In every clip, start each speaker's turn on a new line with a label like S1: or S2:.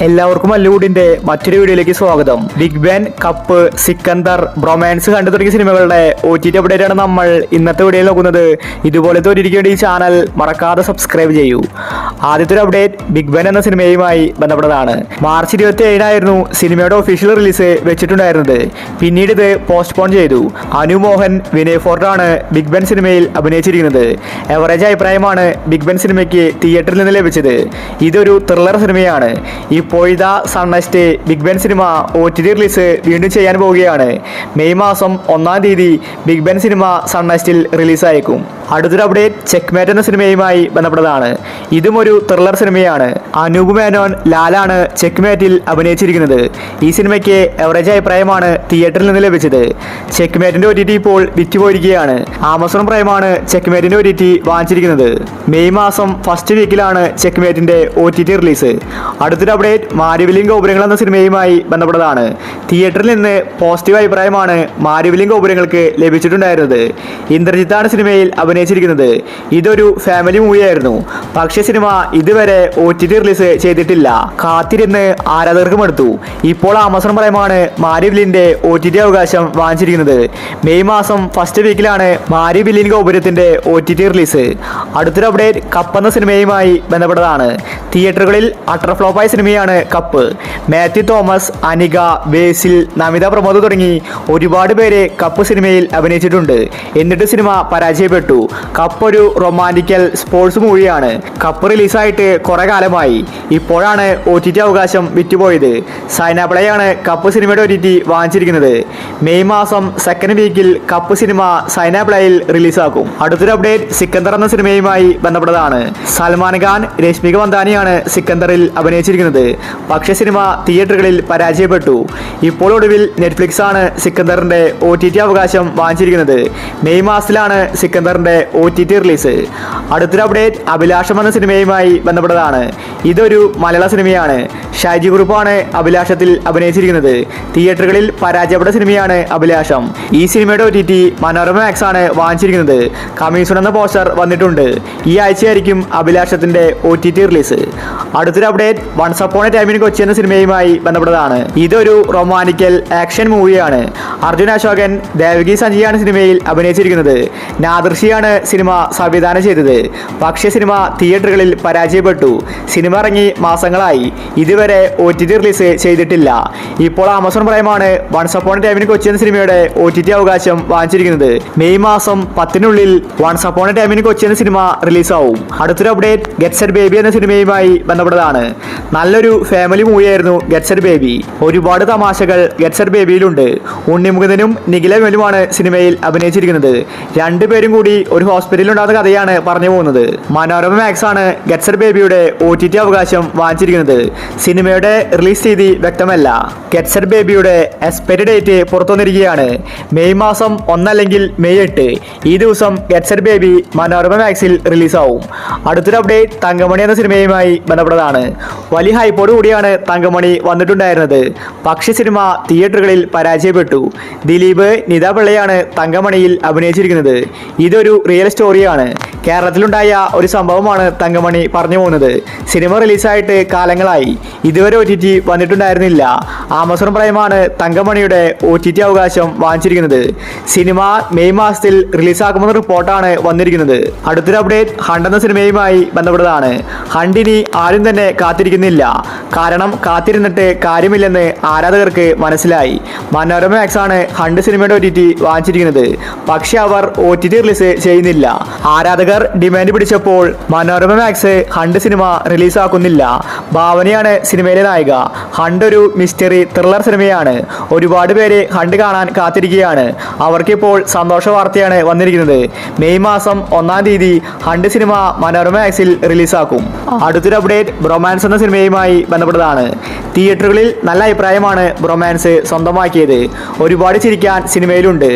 S1: എല്ലാവർക്കും മല്ലുകൂടിന്റെ മറ്റൊരു വീഡിയോയിലേക്ക് സ്വാഗതം. Big Ben, Cup, Sikandar, Bromance കണ്ടു തുടങ്ങിയ സിനിമകളുടെ OTT അപ്ഡേറ്റ് ആണ് നമ്മൾ ഇന്നത്തെ വീഡിയോയിൽ നോക്കുന്നത്. ഇതുപോലത്തെ ഒരു ഈ ചാനൽ മറക്കാതെ സബ്സ്ക്രൈബ് ചെയ്യൂ. ആദ്യത്തെ ഒരു അപ്ഡേറ്റ് ബിഗ് ബാൻ എന്ന സിനിമയുമായി ബന്ധപ്പെട്ടതാണ്. മാർച്ച് 27 സിനിമയുടെ ഒഫീഷ്യൽ റിലീസ് വെച്ചിട്ടുണ്ടായിരുന്നത്. പിന്നീട് ഇത് പോസ്റ്റ്പോൺ ചെയ്തു. അനു മോഹൻ, വിനയ് ഫോർട്ടാണ് ബിഗ് ബാൻ സിനിമയിൽ അഭിനയിച്ചിരിക്കുന്നത്. എവറേജ് അഭിപ്രായമാണ് ബിഗ് ബാൻ സിനിമയ്ക്ക് തിയേറ്ററിൽ നിന്ന് ലഭിച്ചത്. ഇതൊരു ത്രില്ലർ സിനിമയാണ്. ഇപ്പോഴത്തെ Sun NXT Big Ben cinema OTT release വീണ്ടും ചെയ്യാൻ പോവുകയാണ്. മെയ് മാസം 1-ാം തീയതി ബിഗ് ബാൻ സിനിമ സൺനെസ്റ്റിൽ റിലീസായേക്കും. അടുത്തൊരു അപ്ഡേറ്റ് ചെക്ക്മേറ്റ് എന്ന സിനിമയുമായി ബന്ധപ്പെട്ടതാണ്. ഇതും ഒരു ത്രില്ലർ സിനിമയാണ്. അനൂപ് മേനോൻ, ലാലാണ് ചെക്ക്മേറ്റിൽ അഭിനയിച്ചിരിക്കുന്നത്. ഈ സിനിമയ്ക്ക് എവറേജ് അഭിപ്രായമാണ് തിയേറ്ററിൽ നിന്ന് ലഭിച്ചത്. ചെക്ക്മേറ്റിന്റെ OTT ഇപ്പോൾ വിറ്റുപോയിരിക്കുകയാണ്. ആമസോൺ പ്രൈമാണ് ചെക്ക്മേറ്റിന്റെ OTT വാങ്ങിച്ചിരിക്കുന്നത്. മെയ് മാസം ഫസ്റ്റ് വീക്കിലാണ് ചെക്ക്മേറ്റിന്റെ OTT റിലീസ്. അടുത്തൊരു അപ്ഡേറ്റ് മാരിവില്ലിൻ ഗോപുരങ്ങൾ എന്ന സിനിമയുമായി ബന്ധപ്പെട്ടതാണ്. തിയേറ്ററിൽ നിന്ന് പോസിറ്റീവ് അഭിപ്രായമാണ് മാരിവില്ലിൻ ഗോപുരങ്ങൾക്ക് ലഭിച്ചിട്ടുണ്ടായിരുന്നത്. ഇന്ദ്രജിത്താണ് സിനിമയിൽ അഭിനയിച്ചിരിക്കുന്നത്. ഇതൊരു ഫാമിലി മൂവിയായിരുന്നു. പക്ഷേ സിനിമ ഇതുവരെ OTT റിലീസ് ചെയ്തിട്ടില്ല. കാത്തിരുന്ന് ആരാധകർക്ക് മടുത്തു. ഇപ്പോൾ ആമസോൺ പ്രൈമാണ് മാരിവില്ലിന്റെ OTT അവകാശം വാങ്ങിച്ചിരിക്കുന്നത്. മെയ് മാസം ഫസ്റ്റ് വീക്കിലാണ് മാരിവില്ലിൻ ഗോപുരത്തിന്റെ OTT റിലീസ്. അടുത്തൊരു അപ്ഡേറ്റ് കപ്പ് എന്ന സിനിമയുമായി ബന്ധപ്പെട്ടതാണ്. തിയേറ്ററുകളിൽ അട്ടർ ഫ്ലോപ്പായ സിനിമയാണ് കപ്പ്. മാത്യു തോമസ്, അനിക, ബേസിൽ, നമിത പ്രമോദ് തുടങ്ങി ഒരുപാട് പേര് കപ്പ് സിനിമയിൽ അഭിനയിച്ചിട്ടുണ്ട്. എന്നിട്ട് സിനിമ പരാജയപ്പെട്ടു. കപ്പ് ഒരു റൊമാൻറ്റിക്കൽ സ്പോർട്സ് മൂവിയാണ്. കപ്പ് റിലീസായിട്ട് കുറെ കാലമായി. ഇപ്പോഴാണ് OTT അവകാശം വിറ്റുപോയത്. സൈനാപ്ലയാണ് കപ്പ് സിനിമയുടെ OTT വാങ്ങിച്ചിരിക്കുന്നത്. മെയ് മാസം സെക്കൻഡ് വീക്കിൽ കപ്പ് സിനിമ സൈനാപ്ലയിൽ റിലീസാക്കും. അടുത്തൊരു അപ്ഡേറ്റ് സിക്കന്ദർ എന്ന സിനിമയുമായി ബന്ധപ്പെട്ടതാണ്. സൽമാൻ ഖാൻ, രശ്മിക മന്ദാനിയാണ് സിക്കന്ദറിൽ അഭിനയിച്ചിരിക്കുന്നത്. പക്ഷേ സിനിമ തിയേറ്ററുകളിൽ പരാജയപ്പെട്ടു. ഇപ്പോൾ ഒടുവിൽ നെറ്റ്ഫ്ലിക്സ് ആണ് സിക്കന്ദറിന്റെ OTT അവകാശം വാങ്ങിച്ചിരിക്കുന്നത്. മെയ് മാസത്തിലാണ് സിക്കന്ദറിന്റെ OTT റിലീസ്. അടുത്തൊരു അപ്ഡേറ്റ് അഭിലാഷം എന്ന സിനിമയുമായി ബന്ധപ്പെട്ടതാണ്. ഇതൊരു മലയാള സിനിമയാണ്. ഷാജി ഗ്രൂപ്പാണ് അഭിലാഷത്തിൽ അഭിനയിച്ചിരിക്കുന്നത്. തിയേറ്ററുകളിൽ പരാജയപ്പെട്ട സിനിമയാണ് അഭിലാഷം. ഈ സിനിമയുടെ OTT മനോരമ മാക്സ് ആണ് വാങ്ങിച്ചിരിക്കുന്നത്. കമ്മീഷൻ എന്ന പോസ്റ്റർ വന്നിട്ടുണ്ട്. ഈ ആഴ്ചയായിരിക്കും അഭിലാഷത്തിന്റെ OTT റിലീസ്. അടുത്തൊരു update once upon a time in Kochi എന്ന സിനിമയുമായി ബന്ധപ്പെട്ടതാണ്. ഇതൊരു റൊമാൻറ്റിക്കൽ ആക്ഷൻ മൂവിയാണ്. അർജുൻ അശോകൻ, ദേവകി സഞ്ജയാണ് സിനിമയിൽ അഭിനയിച്ചിരിക്കുന്നത്. നാദൃഷിയാണ് സിനിമ സംവിധാനം ചെയ്തത്. പക്ഷേ സിനിമ തിയേറ്ററുകളിൽ പരാജയപ്പെട്ടു. സിനിമ ഇറങ്ങി മാസങ്ങളായി. ഇതുവരെ OTT റിലീസ് ചെയ്തിട്ടില്ല. ഇപ്പോൾ ആമസോൺ പ്രൈമാണ് once upon a time in Kochi എന്ന സിനിമയുടെ OTT അവകാശം വാങ്ങിച്ചിരിക്കുന്നത്. മെയ് മാസം 10-നുള്ളിൽ once upon a time in Kochi cinema സിനിമ റിലീസാവും. അടുത്തൊരു അപ്ഡേറ്റ് ഗെറ്റ് സെറ്റ് ബേബി എന്ന സിനിമയുമായി ബന്ധപ്പെട്ടതാണ്. നല്ലൊരു ഫാമിലി മൂവിയായിരുന്നു ഗെറ്റ് സെറ്റ് ബേബി. ഒരുപാട് തമാശകൾ ഗെറ്റ് സെറ്റ് ബേബിയിലുണ്ട്. ഉണ്ണിമുകുന്ദനും നിഖില വിമലുമാണ് സിനിമയിൽ അഭിനയിച്ചിരിക്കുന്നത്. രണ്ടുപേരും കൂടി ഒരു ഹോസ്പിറ്റലിൽ ഉണ്ടാകുന്ന കഥയാണ് പറഞ്ഞു പോകുന്നത്. മനോരമ മാക്സ് ആണ് ഗെറ്റ് സെറ്റ് ബേബിയുടെ OTT അവകാശം വാങ്ങിച്ചിരിക്കുന്നത്. സിനിമയുടെ റിലീസ് തീയതി വ്യക്തമല്ല. ഗെറ്റ് സെറ്റ് ബേബിയുടെ എക്സ്പയറി ഡേറ്റ് പുറത്തുവന്നിരിക്കുകയാണ്. മെയ് മാസം 1 അല്ലെങ്കിൽ മെയ് 8 ഈ ദിവസം ഗെറ്റ് സെറ്റ് ബേബി മനോരമ മാക്സിൽ റിലീസാവും. അടുത്തൊരു അപ്ഡേറ്റ് തങ്കമണി എന്ന സിനിമയുമായി ബന്ധപ്പെട്ടതാണ്. വലിയ ഹൈപ്പോട് കൂടിയാണ് തങ്കമണി വന്നിട്ടുണ്ടായിരുന്നത്. പക്ഷേ സിനിമ തിയേറ്ററുകളിൽ പരാജയപ്പെട്ടു. ദിലീപ്, നിത പിള്ളയാണ് തങ്കമണിയിൽ അഭിനയിച്ചിരിക്കുന്നത്. ഇതൊരു റിയൽ സ്റ്റോറിയാണ്. കേരളത്തിലുണ്ടായ ഒരു സംഭവമാണ് തങ്കമണി പറഞ്ഞു പോകുന്നത്. സിനിമ റിലീസായിട്ട് കാലങ്ങളായി. ഇതുവരെ OTT വന്നിട്ടുണ്ടായിരുന്നില്ല. ആമസോൺ പ്രൈമാണ് തങ്കമണിയുടെ OTT അവകാശം വാങ്ങിച്ചിരിക്കുന്നത്. സിനിമ മെയ് മാസത്തിൽ റിലീസാക്കുമെന്ന റിപ്പോർട്ടാണ് വന്നിരിക്കുന്നത്. അടുത്തൊരു അപ്ഡേറ്റ് ഹണ്ട് എന്ന സിനിമയുമായി ബന്ധപ്പെട്ടതാണ്. ഹണ്ടിനി ആരും തന്നെ കാത്തിരിക്കുന്നില്ല. കാരണം കാത്തിരുന്നിട്ട് കാര്യമില്ലെന്ന് ആരാധകർക്ക് മനസ്സിലായി. മനോരമ മാക്സ് ആണ് ഹണ്ട് സിനിമയുടെ OTT വാങ്ങിച്ചിരിക്കുന്നത്. പക്ഷെ അവർ OTT റിലീസ് ചെയ്യുന്നില്ല. ആരാധകർ ഡിമാൻഡ് പിടിച്ചപ്പോൾ മനോരമ മാക്സ് ഹണ്ട് സിനിമ റിലീസാക്കുന്നില്ല. ഭാവനയാണ് സിനിമയിലെ നായിക. ഹണ്ട് ഒരു മിസ്റ്ററി ത്രില്ലർ സിനിമയാണ്. ഒരുപാട് പേര് ഹണ്ട് കാണാൻ കാത്തിരിക്കുകയാണ്. അവർക്കിപ്പോൾ സന്തോഷ വാർത്തയാണ് വന്നിരിക്കുന്നത്. മെയ് മാസം 1-ാം തീയതി ഹണ്ട് സിനിമ മനോരമ മാക്സിൽ റിലീസാക്കും. അടുത്തൊരു അപ്ഡേറ്റ് ബ്രൊമാൻസ് എന്ന സിനിമയുമായി ബന്ധപ്പെട്ടതാണ്. തിയേറ്ററുകളിൽ നല്ല അഭിപ്രായമാണ് ബ്രൊമാൻസ് സ്വന്തമാക്കിയത്. ഒരുപാട് ചിരിക്കാൻ സിനിമയിലുണ്ട്.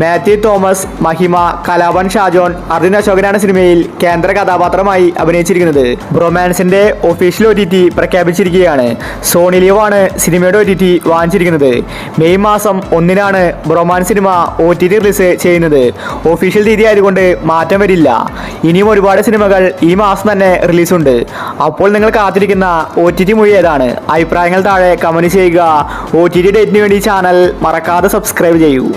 S1: മാത്യു തോമസ്, മഹിമ, കലാഭൻ ഷാജോൺ, അർജുൻ അശോകനാണ് സിനിമയിൽ കേന്ദ്ര കഥാപാത്രമായി അഭിനയിച്ചിരിക്കുന്നത്. ബ്രൊമാൻസിന്റെ ഒഫീഷ്യൽ OTT പ്രഖ്യാപിച്ചിരിക്കുകയാണ്. വന്നിരിക്കുകയാണ്. സോണി ലീവ് ആണ് സിനിമയുടെ OTT വാങ്ങിച്ചിരിക്കുന്നത്. മെയ് മാസം 1-നാണ് ബ്രൊമാൻ സിനിമ OTT റിലീസ് ചെയ്യുന്നത്. ഒഫീഷ്യൽ തീയതി ആയതുകൊണ്ട് മാറ്റം വരില്ല. ഇനിയും ഒരുപാട് സിനിമകൾ ഈ മാസം തന്നെ റിലീസുണ്ട്. അപ്പോൾ നിങ്ങൾ കാത്തിരിക്കുന്ന OTT മൂവി ഏതാണ്? അഭിപ്രായങ്ങൾ താഴെ കമന്റ് ചെയ്യുക. OTT ഡേറ്റിന് വേണ്ടി ചാനൽ മറക്കാതെ സബ്സ്ക്രൈബ് ചെയ്യൂ.